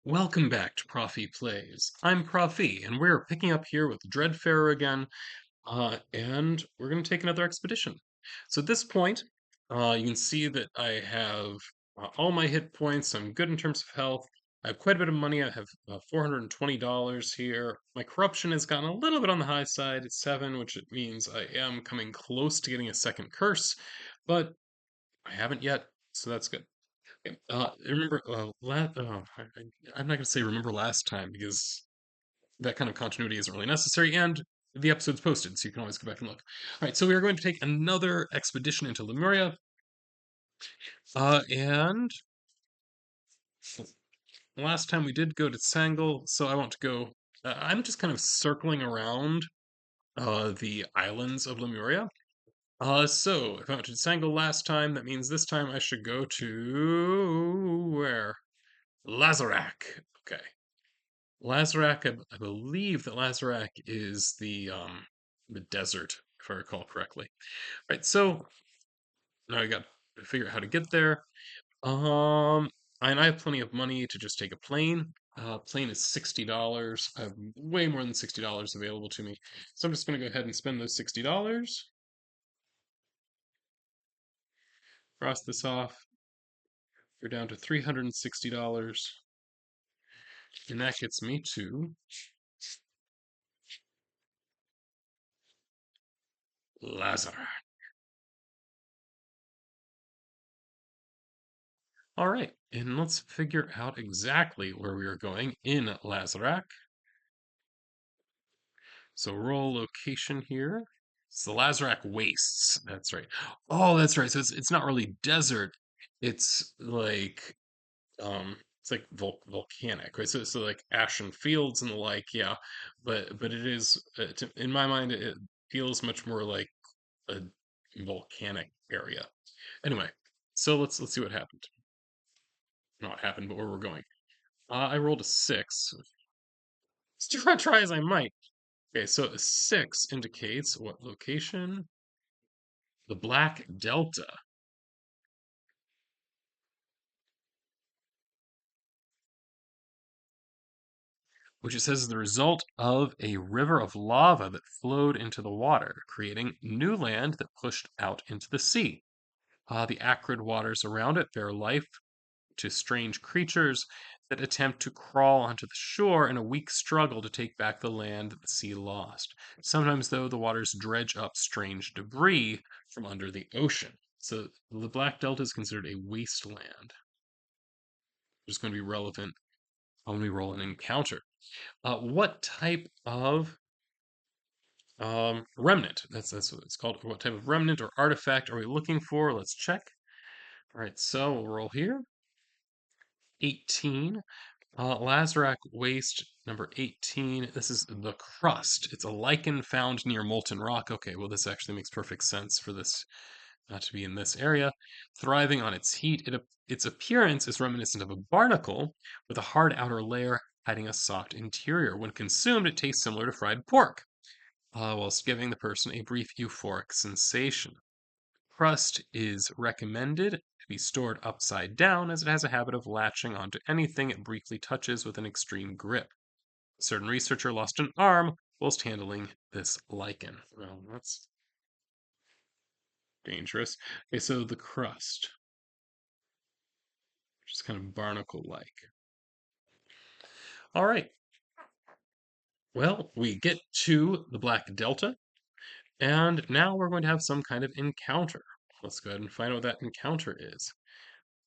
Welcome back to Prof E Plays. I'm Prof E, and we're picking up here with Dreadfarer again, and we're going to take another expedition. So at this point, you can see that I have all my hit points. I'm good in terms of health. I have quite a bit of money. I have $420 here. My corruption has gotten a little bit on the high side. It's 7, which it means I am coming close to getting a second curse, but I haven't yet, so that's good. Okay, remember, I'm not going to say remember last time because that kind of continuity isn't really necessary, and the episode's posted, so you can always go back and look. All right, so we are going to take another expedition into Lemuria, and last time we did go to Sangle, so I want to go. I'm just kind of circling around the islands of Lemuria. So if I went to Sangle last time, that means this time I should go to where? Lazarak. Okay. Lazarak, I believe that Lazarak is the desert, if I recall correctly. Right, so now I got to figure out how to get there. Um, and I have plenty of money to just take a plane. Plane is $60. I have way more than $60 available to me, so I'm just going to go ahead and spend those $60. Cross this off. We're down to $360, and that gets me to Lazarak. All right, and let's figure out exactly where we are going in Lazarak. So roll location here. It's the Lazarak Wastes. That's right. Oh, that's right. So it's not really desert. It's like it's like volcanic, right? So like ashen fields and the like. Yeah, but it is in my mind it feels much more like a volcanic area. Anyway, so let's see what happened. Not what happened, but where we're going. I rolled a 6. Try as I might. Okay, so a 6 indicates what location? The Black Delta, which it says is the result of a river of lava that flowed into the water, creating new land that pushed out into the sea. The acrid waters around it bear life to strange creatures that attempt to crawl onto the shore in a weak struggle to take back the land that the sea lost. Sometimes, though, the waters dredge up strange debris from under the ocean. So the Black Delta is considered a wasteland, which is going to be relevant when we roll an encounter. What type of remnant? That's what it's called. What type of remnant or artifact are we looking for? Let's check. All right, so we'll roll here. 18. Lazarak Waste number 18. This is the crust. It's a lichen found near molten rock. Okay, well, this actually makes perfect sense for this to be in this area. Thriving on its heat, its appearance is reminiscent of a barnacle with a hard outer layer hiding a soft interior. When consumed, it tastes similar to fried pork, whilst giving the person a brief euphoric sensation. Crust is recommended to be stored upside down as it has a habit of latching onto anything it briefly touches with an extreme grip. A certain researcher lost an arm whilst handling this lichen. Well, that's dangerous. Okay, so the crust, which is kind of barnacle-like. All right. Well, we get to the Black Delta, and now we're going to have some kind of encounter. Let's go ahead and find out what that encounter is.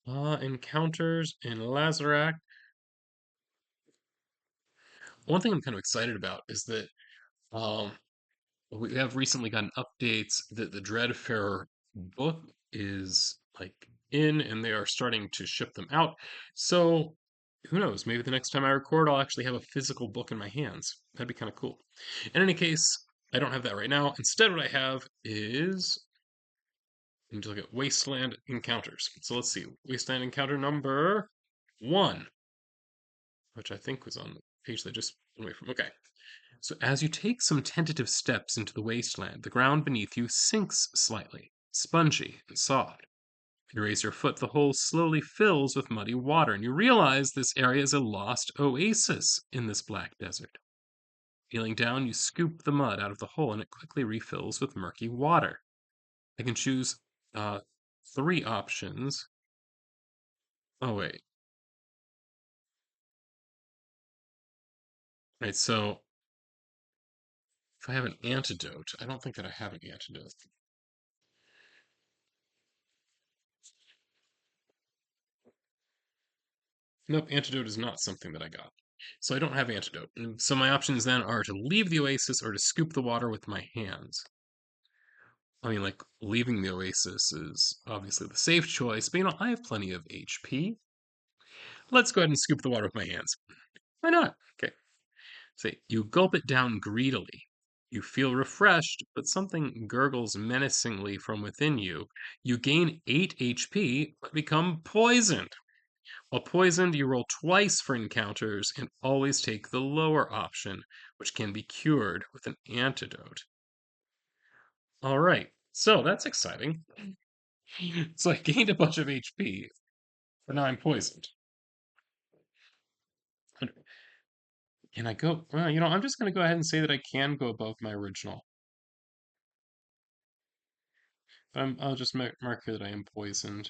Encounters in Lazarak. One thing I'm kind of excited about is that um, we have recently gotten updates that the Dreadfarer book is like in and they are starting to ship them out. So who knows? Maybe the next time I record, I'll actually have a physical book in my hands. That'd be kind of cool. In any case, I don't have that right now. Instead, what I have is I need to look at Wasteland Encounters. So let's see. Wasteland Encounter number 1, which I think was on the page that just went away from. Okay. So as you take some tentative steps into the wasteland, the ground beneath you sinks slightly, spongy and soft. If you raise your foot, the hole slowly fills with muddy water, and you realize this area is a lost oasis in this black desert. Feeling down, you scoop the mud out of the hole, and it quickly refills with murky water. I can choose uh, three options. Oh, wait. Right, so if I have an antidote, I don't think that I have an antidote. Nope, antidote is not something that I got. So I don't have antidote. And so my options then are to leave the oasis or to scoop the water with my hands. I mean, like, leaving the oasis is obviously the safe choice, but I have plenty of HP. Let's go ahead and scoop the water with my hands. Why not? Okay. Say, you gulp it down greedily. You feel refreshed, but something gurgles menacingly from within you. You gain 8 HP, but become poisoned. While poisoned, you roll twice for encounters and always take the lower option, which can be cured with an antidote. All right, so that's exciting. So I gained a bunch of HP, but now I'm poisoned. Can I go? Well, I'm just going to go ahead and say that I can go above my original. I'll just mark here that I am poisoned.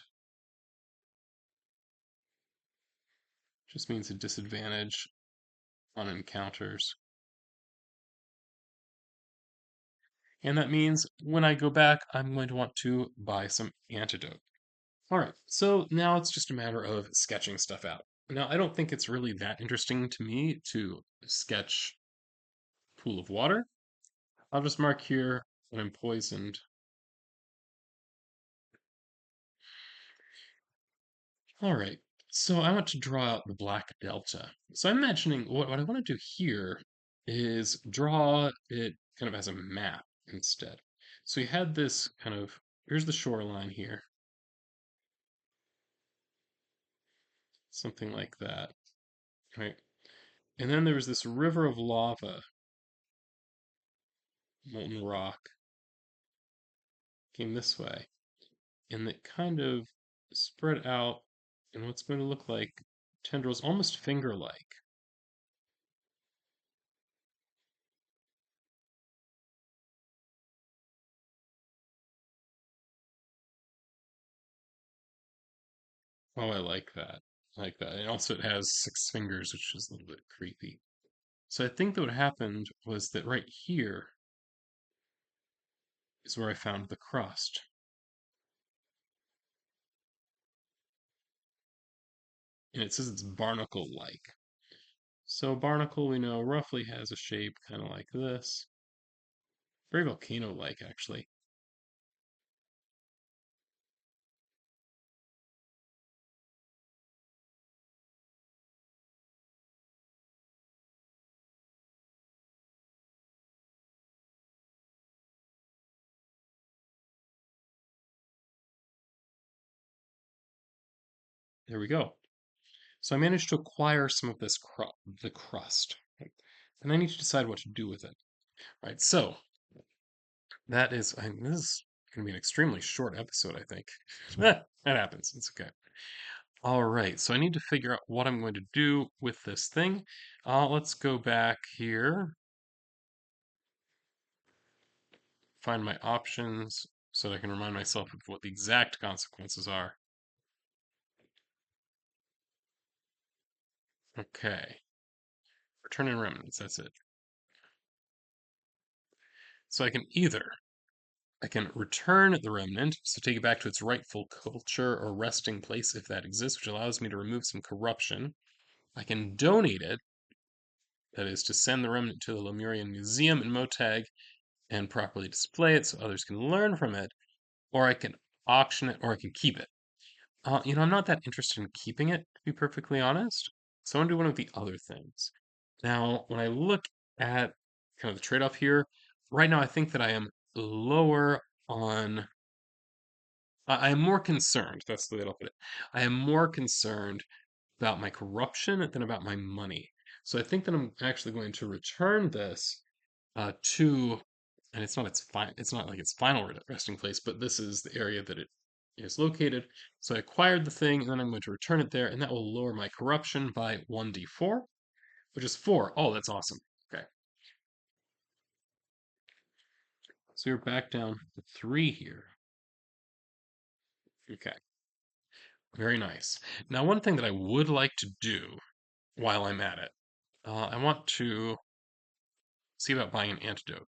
Just means a disadvantage on encounters. And that means when I go back, I'm going to want to buy some antidote. All right, so now it's just a matter of sketching stuff out. Now, I don't think it's really that interesting to me to sketch pool of water. I'll just mark here that I'm poisoned. All right, so I want to draw out the black delta. So I'm imagining what I want to do here is draw it kind of as a map instead. So we had this kind of, here's the shoreline here, something like that, right? And then there was this river of lava, molten rock, came this way, and it kind of spread out in what's going to look like tendrils, almost finger-like. Oh, I like that. I like that. And also it has 6 fingers, which is a little bit creepy. So I think that what happened was that right here is where I found the crust. And it says it's barnacle-like. So barnacle, we know, roughly has a shape kind of like this. Very volcano-like, actually. There we go. So I managed to acquire some of this the crust. Right? And I need to decide what to do with it. Right, so this is going to be an extremely short episode, I think. That happens. It's okay. All right, so I need to figure out what I'm going to do with this thing. Let's go back here, find my options so that I can remind myself of what the exact consequences are. Okay, return in remnants, that's it. So I can return the remnant, so take it back to its rightful culture or resting place if that exists, which allows me to remove some corruption. I can donate it, that is, to send the remnant to the Lemurian Museum in Motag and properly display it so others can learn from it, or I can auction it, or I can keep it. I'm not that interested in keeping it, to be perfectly honest. So I want to do one of the other things. Now, when I look at kind of the trade-off here, right now I think that I am lower on. I am more concerned. That's the way I'll put it. I am more concerned about my corruption than about my money. So I think that I'm actually going to return this to, and it's not like its final resting place, but this is the area that it is located. So I acquired the thing, and then I'm going to return it there, and that will lower my corruption by 1d4, which is 4. Oh, that's awesome. Okay. So you're back down to 3 here. Okay. Very nice. Now, one thing that I would like to do while I'm at it, I want to see about buying an antidote.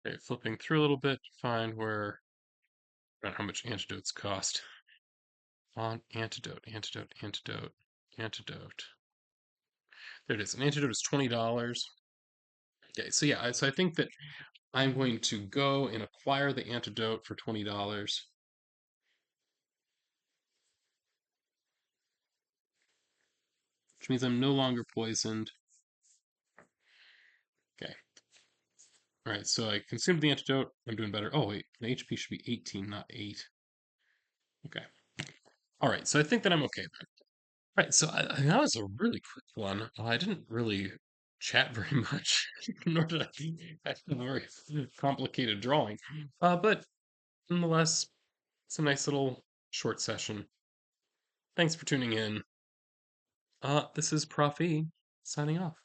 Okay, flipping through a little bit to find where, how much antidotes cost. On antidote, antidote, antidote, antidote. There it is. An antidote is $20. Okay, so yeah, so I think that I'm going to go and acquire the antidote for $20, which means I'm no longer poisoned. Okay. All right, so I consumed the antidote. I'm doing better. Oh, wait, the HP should be 18, not 8. Okay. All right, so I think that I'm okay then. All right, so that was a really quick one. I didn't really chat very much, nor did I have a very complicated drawing. But nonetheless, it's a nice little short session. Thanks for tuning in. This is Prof E signing off.